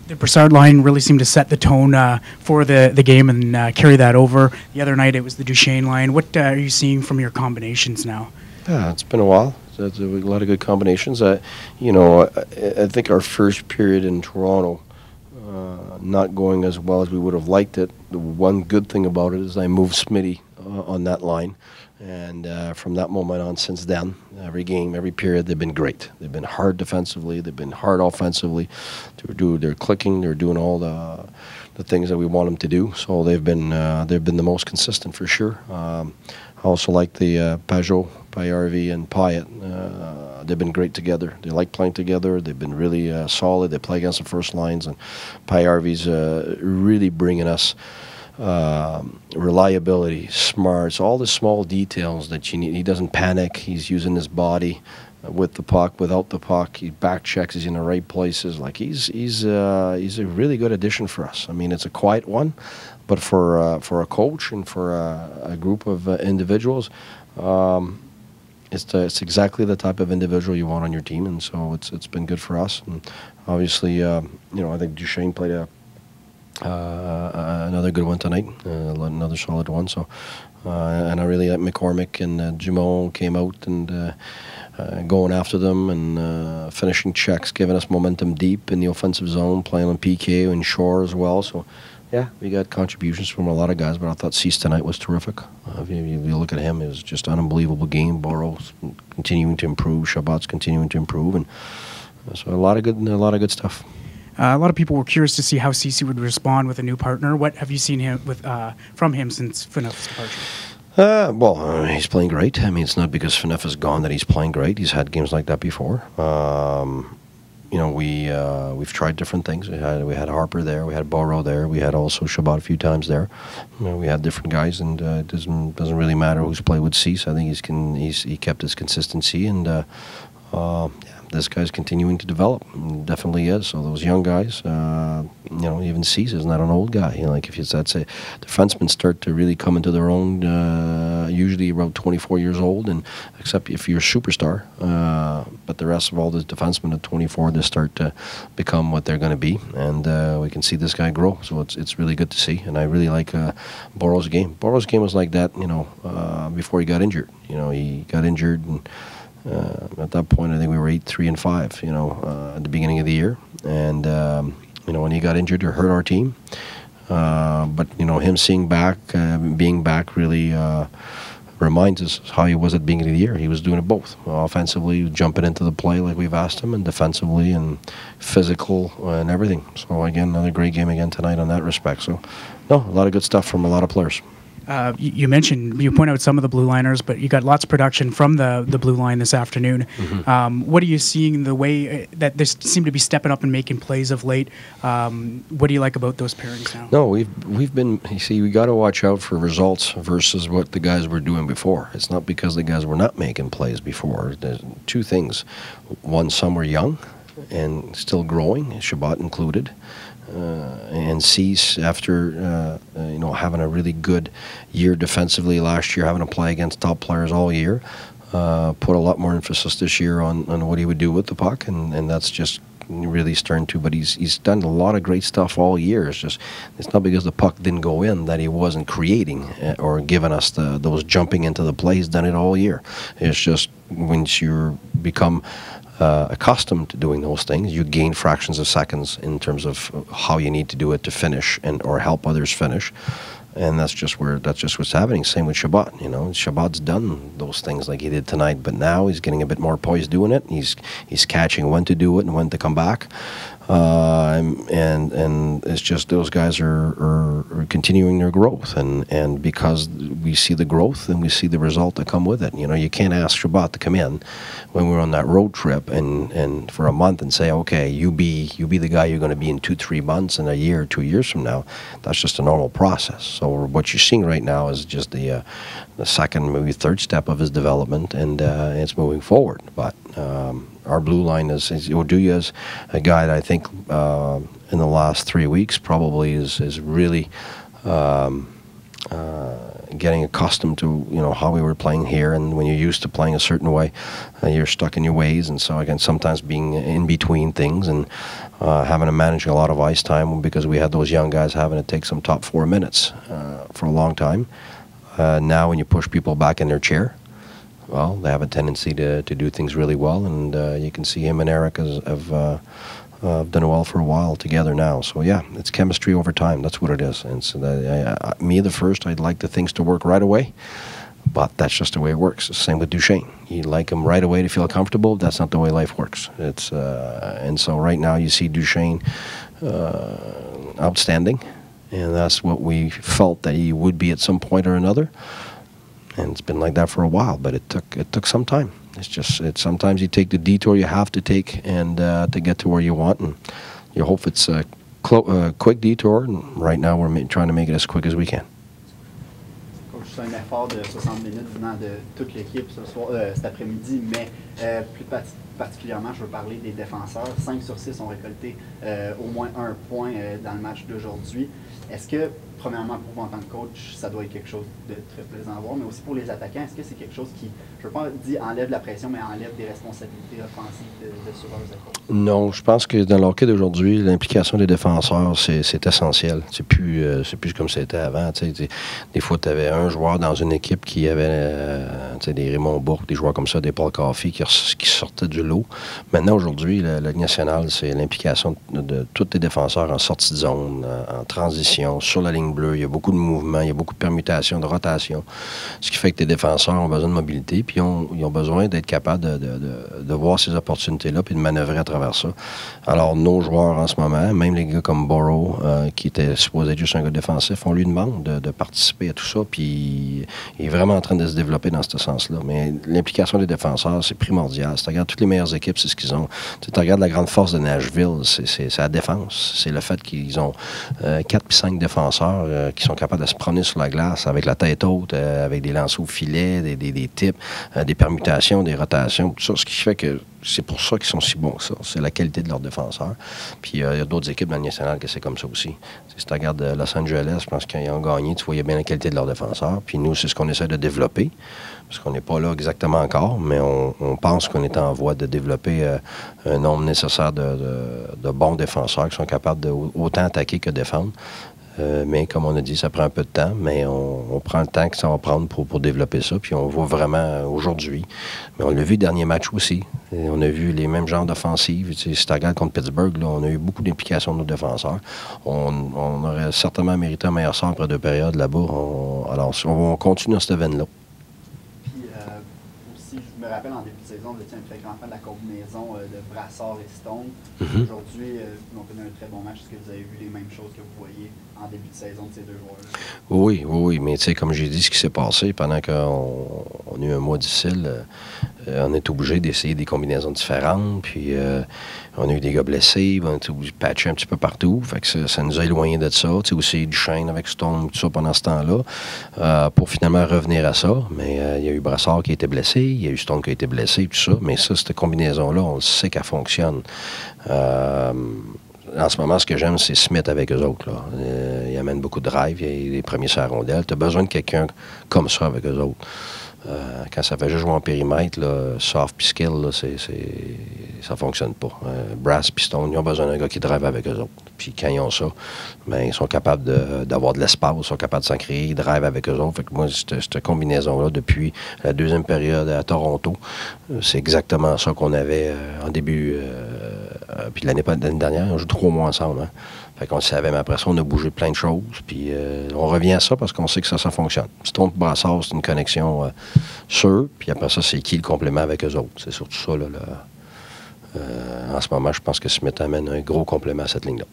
The Broussard line really seemed to set the tone for the game and carry that over. The other night it was the Duchesne line. What are you seeing from your combinations now? Yeah, it's been a while. It's a lot of good combinations. I think our first period in Toronto, not going as well as we would have liked it. The one good thing about it is I moved Smitty on that line. And from that moment on, since then, every game, every period, they've been great. They've been hard defensively. They've been hard offensively. They're clicking. They're doing all the things that we want them to do. So they've been the most consistent for sure. I also like the Pajot, Payarvi, and Pyatt. They've been great together. They like playing together. They've been really solid. They play against the first lines, and Payarvi's really bringing us reliability, smarts, all the small details that you need. He doesn't panic. He's using his body with the puck, without the puck. He back checks. He's in the right places. Like he's a really good addition for us. I mean, it's a quiet one, but for a coach and for a group of individuals, it's exactly the type of individual you want on your team, and so it's been good for us. And obviously, I think Duchesne played another good one tonight, another solid one. So, and I really like McCormick and Dumont came out and going after them and finishing checks, giving us momentum deep in the offensive zone, playing on PK and Shore as well. So, yeah, we got contributions from a lot of guys, but I thought Cease tonight was terrific. If you look at him, it was just an unbelievable game. Burrow's continuing to improve, Chabot's continuing to improve, and so a lot of good stuff. A lot of people were curious to see how Ceci would respond with a new partner. What have you seen from him since Phaneuf's departure? He's playing great. I mean, it's not because Phaneuf is gone that he's playing great. He's had games like that before. We've tried different things. We had Harper there. We had Burrow there. We had also Chabot a few times there. We had different guys, and it doesn't really matter who's played with Cease. I think he kept his consistency, and this guy's continuing to develop. Definitely is. So those young guys, even Cease is not an old guy. If I'd say defensemen start to really come into their own, usually around 24 years old, and except if you're a superstar. But the rest of all the defensemen at 24, they start to become what they're going to be, and we can see this guy grow. So it's really good to see, and I really like Burrow's game. Burrow's game was like that, before he got injured. He got injured and. At that point, I think we were 8-3-5, at the beginning of the year. And, when he got injured, it hurt our team. But, him being back really reminds us how he was at the beginning of the year. He was doing it both. Offensively, jumping into the play like we've asked him, and defensively and physical and everything. So, again, another great game again tonight on that respect. So, a lot of good stuff from a lot of players. You point out some of the blue liners, but you got lots of production from the blue line this afternoon. Mm-hmm. What are you seeing the way that they seem to be stepping up and making plays of late? What do you like about those pairings now? No, we've been. You see, we got to watch out for results versus what the guys were doing before. It's not because the guys were not making plays before. There's two things. One, some were young and still growing, Chabot included. And Cease, after having a really good year defensively last year, having to play against top players all year, put a lot more emphasis this year on what he would do with the puck, and that's just really starting to. But he's done a lot of great stuff all year. It's not because the puck didn't go in that he wasn't creating or giving us those jumping into the play. He's done it all year. It's just once you become accustomed to doing those things, you gain fractions of seconds in terms of how you need to do it to finish or help others finish, and that's just what's happening. Same with Chabot. Chabot's done those things like he did tonight, but now he's getting a bit more poised doing it. He's catching when to do it and when to come back. And it's just those guys are continuing their growth, and because we see the growth and we see the result that come with it. You can't ask Chabot to come in when we're on that road trip and for a month and say, okay, you be the guy you're going to be in 2-3 months and a year or 2 years from now. That's just a normal process. So what you're seeing right now is just the second, maybe third step of his development, and it's moving forward. But our blue line is Oduya is a guy that I think in the last 3 weeks probably is really getting accustomed to, how we were playing here. And when you're used to playing a certain way, you're stuck in your ways. And so, again, sometimes being in between things and having to manage a lot of ice time because we had those young guys having to take some top 4 minutes for a long time. Now when you push people back in their chair, well, they have a tendency to do things really well. And you can see him and Eric have done well for a while together now. So, yeah, it's chemistry over time. That's what it is. And so me, the first, I'd like the things to work right away. But that's just the way it works. Same with Duchesne. You like him right away to feel comfortable. That's not the way life works. And so right now you see Duchesne outstanding. And that's what we felt that he would be at some point or another. And it's been like that for a while. But it took some time. Sometimes you take the detour you have to take and to get to where you want. And you hope it's a quick detour. And right now we're trying to make it as quick as we can. C'est un effort de 60 minutes venant de toute l'équipe cet après-midi, mais plus particulièrement, je veux parler des défenseurs. 5 sur 6 ont récolté au moins 1 point dans le match d'aujourd'hui. Est-ce que, premièrement, pour vous en tant que coach, ça doit être quelque chose de très plaisant à voir, mais aussi pour les attaquants, est-ce que c'est quelque chose qui, je ne veux pas dire enlève la pression, mais enlève des responsabilités offensives sur leurs épaules? Non, je pense que dans le hockey d'aujourd'hui, l'implication des défenseurs, c'est essentiel. C'est plus comme c'était avant. Des fois, tu avais un joueur dans une équipe qui avait des Raymond Bourque, des joueurs comme ça, des Paul Coffey qui sortaient du lot. Maintenant, aujourd'hui, la Ligue nationale, c'est l'implication de tous les défenseurs en sortie de zone, en transition, sur la ligne bleue. Il y a beaucoup de mouvements, il y a beaucoup de permutations, de rotations. Ce qui fait que tes défenseurs ont besoin de mobilité, puis ils ont besoin d'être capables de voir ces opportunités-là, puis de manœuvrer à travers ça. Alors, nos joueurs en ce moment, même les gars comme Burrow, qui était supposé être juste un gars défensif, on lui demande de participer à tout ça, puis il est vraiment en train de se développer dans ce sens-là. Mais l'implication des défenseurs, c'est primordial. Si tu regardes toutes les meilleures équipes, c'est ce qu'ils ont. Tu regardes la grande force de Nashville, c'est la défense. C'est le fait qu'ils ont 4 puis 5 défenseurs qui sont capables de se promener sur la glace avec la tête haute, avec des lancers au filet, des tips, des permutations, des rotations, tout ça. Ce qui fait que c'est pour ça qu'ils sont si bons que ça. C'est la qualité de leurs défenseurs. Puis il y a d'autres équipes dans le national que c'est comme ça aussi. Si tu regardes Los Angeles, je pense qu'ils ont gagné, tu voyais bien la qualité de leurs défenseurs. Puis nous, c'est ce qu'on essaie de développer. Parce qu'on n'est pas là exactement encore, mais on pense qu'on est en voie de développer un nombre nécessaire de bons défenseurs qui sont capables de autant attaquer que défendre. Mais comme on a dit, ça prend un peu de temps, mais on prend le temps que ça va prendre pour développer ça. Puis on voit vraiment aujourd'hui. Mais on l'a vu le dernier match aussi. Et on a vu les mêmes genres d'offensives. Si tu regardes contre Pittsburgh, là, on a eu beaucoup d'implications de nos défenseurs. On aurait certainement mérité un meilleur sort après 2 périodes là-bas. Alors, on continue dans cette veine-là. Je me rappelle en début de saison, vous étiez un très grand fan de la combinaison de Brassard et Stone. Aujourd'hui, vous avez connu un très bon match. Est-ce que vous avez vu les mêmes choses que vous voyez en début de saison de ces 2 joueurs-là? Oui. Mais tu sais, comme j'ai dit, ce qui s'est passé pendant qu'on a eu un mois difficile, on est obligé d'essayer des combinaisons différentes. Puis on a eu des gars blessés, on a été obligé de patcher un petit peu partout. Fait que ça nous a éloignés de ça. Tu sais, aussi Duchesne avec Stone, tout ça pendant ce temps-là, pour finalement revenir à ça. Mais il y a eu Brassard qui a été blessé, il y a eu Stone qui a été blessé, tout ça. Mais ça, cette combinaison-là, on le sait qu'elle fonctionne. En ce moment, ce que j'aime, c'est Smith avec eux autres. Là. Il amène beaucoup de drive, il est les premiers sur la rondelle. Tu as besoin de quelqu'un comme ça avec eux autres. Quand ça fait juste jouer en périmètre, là, soft puis skill, là, ça fonctionne pas. Brass puis Stone, ils ont besoin d'un gars qui drive avec eux autres. Puis quand ils ont ça, ben, ils sont capables d'avoir de l'espace, ils sont capables de s'en créer, ils drive avec eux autres. Fait que moi, cette combinaison-là, depuis la 2e période à Toronto, c'est exactement ça qu'on avait en début. Puis l'année dernière, on joue 3 mois ensemble. Hein. Fait qu'on le savait, mais après ça, on a bougé plein de choses. Puis on revient à ça parce qu'on sait que ça fonctionne. Stone Brassard, c'est une connexion sûre. Puis après ça, c'est qui le complément avec eux autres. C'est surtout ça, là. En ce moment, je pense que Smith amène un gros complément à cette ligne-là.